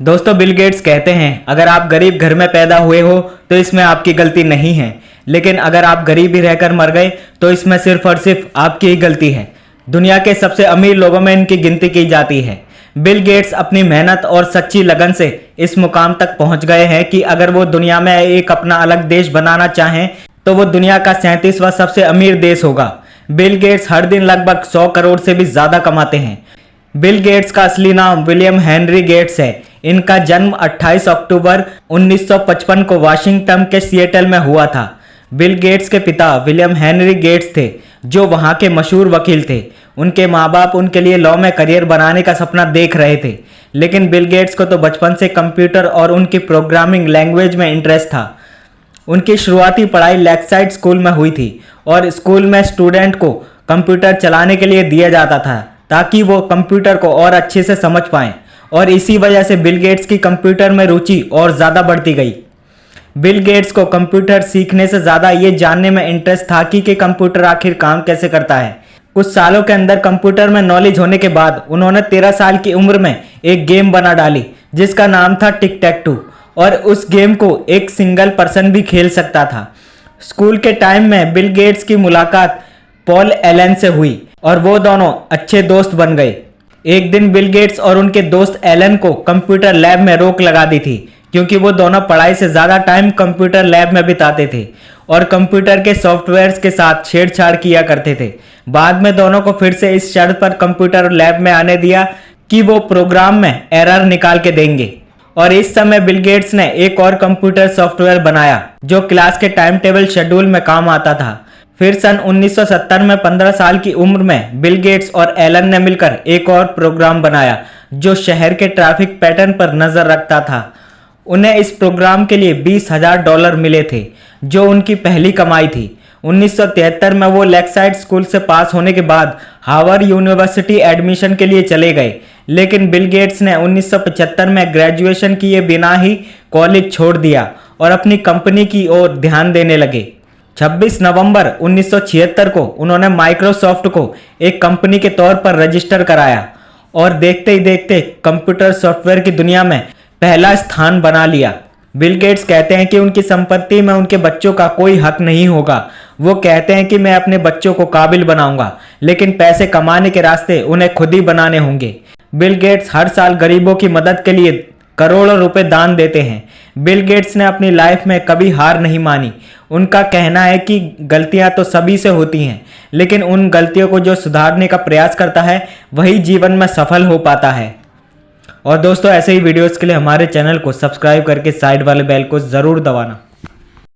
दोस्तों, Bill Gates कहते हैं अगर आप गरीब घर में पैदा हुए हो तो इसमें आपकी गलती नहीं है, लेकिन अगर आप गरीब ही रहकर मर गए तो इसमें सिर्फ और सिर्फ आपकी ही गलती है। दुनिया के सबसे अमीर लोगों में इनकी गिनती की जाती है। बिल गेट्स अपनी मेहनत और सच्ची लगन से इस मुकाम तक पहुंच गए हैं कि अगर वो दुनिया में एक अपना अलग देश बनाना चाहें तो वो दुनिया का 37वां सबसे अमीर देश होगा। बिल गेट्स हर दिन लगभग 100 करोड़ से भी ज़्यादा कमाते हैं। बिल गेट्स का असली नाम विलियम हेनरी गेट्स है। इनका जन्म 28 अक्टूबर 1955 को वाशिंगटन के सिएटल में हुआ था। बिल गेट्स के पिता विलियम हेनरी गेट्स थे, जो वहां के मशहूर वकील थे। उनके माँ बाप उनके लिए लॉ में करियर बनाने का सपना देख रहे थे, लेकिन बिल गेट्स को तो बचपन से कंप्यूटर और उनकी प्रोग्रामिंग लैंग्वेज में इंटरेस्ट था। उनकी शुरुआती पढ़ाई लेक्साइड स्कूल में हुई थी और स्कूल में स्टूडेंट को कंप्यूटर चलाने के लिए दिया जाता था ताकि वो कंप्यूटर को और अच्छे से समझ पाएं, और इसी वजह से बिल गेट्स की कंप्यूटर में रुचि और ज़्यादा बढ़ती गई। बिल गेट्स को कंप्यूटर सीखने से ज़्यादा ये जानने में इंटरेस्ट था कि कंप्यूटर आखिर काम कैसे करता है। कुछ सालों के अंदर कंप्यूटर में नॉलेज होने के बाद उन्होंने 13 साल की उम्र में एक गेम बना डाली जिसका नाम था टिक टैक टू, और उस गेम को एक सिंगल पर्सन भी खेल सकता था। स्कूल के टाइम में बिल गेट्स की मुलाकात पॉल एलन से हुई और वो दोनों अच्छे दोस्त बन गए। एक दिन बिल गेट्स और उनके दोस्त एलन को कंप्यूटर लैब में रोक लगा दी थी, क्योंकि वो दोनों पढ़ाई से ज़्यादा टाइम कंप्यूटर लैब में बिताते थे और कंप्यूटर के सॉफ्टवेयर्स के साथ छेड़छाड़ किया करते थे। बाद में दोनों को फिर से इस शर्त पर कंप्यूटर लैब में आने दिया कि वो प्रोग्राम में एरर निकाल के देंगे, और इस समय बिल गेट्स ने एक और कंप्यूटर सॉफ्टवेयर बनाया जो क्लास के टाइम टेबल शेड्यूल में काम आता था। फिर सन 1970 में 15 साल की उम्र में बिल गेट्स और एलन ने मिलकर एक और प्रोग्राम बनाया जो शहर के ट्रैफिक पैटर्न पर नज़र रखता था। उन्हें इस प्रोग्राम के लिए $20,000 मिले थे, जो उनकी पहली कमाई थी। 1973 में वो लेक्साइड स्कूल से पास होने के बाद हार्वर्ड यूनिवर्सिटी एडमिशन के लिए चले गए, लेकिन बिल गेट्स ने 1975 में ग्रेजुएशन किए बिना ही कॉलेज छोड़ दिया और अपनी कंपनी की ओर ध्यान देने लगे। 26 नवंबर 1976 को उन्होंने माइक्रोसॉफ्ट को एक कंपनी के तौर पर रजिस्टर कराया और देखते ही देखते कंप्यूटर सॉफ्टवेयर की दुनिया में पहला स्थान बना लिया। बिल गेट्स कहते हैं कि उनकी संपत्ति में उनके बच्चों का कोई हक नहीं होगा। वो कहते हैं कि मैं अपने बच्चों को काबिल बनाऊंगा, लेकिन पैसे कमाने के रास्ते उन्हें खुद ही बनाने होंगे। बिल गेट्स हर साल गरीबों की मदद के लिए करोड़ों रुपए दान देते हैं। बिल गेट्स ने अपनी लाइफ में कभी हार नहीं मानी। उनका कहना है कि गलतियां तो सभी से होती हैं, लेकिन उन गलतियों को जो सुधारने का प्रयास करता है वही जीवन में सफल हो पाता है। और दोस्तों, ऐसे ही वीडियोस के लिए हमारे चैनल को सब्सक्राइब करके साइड वाले बेल को ज़रूर दबाना।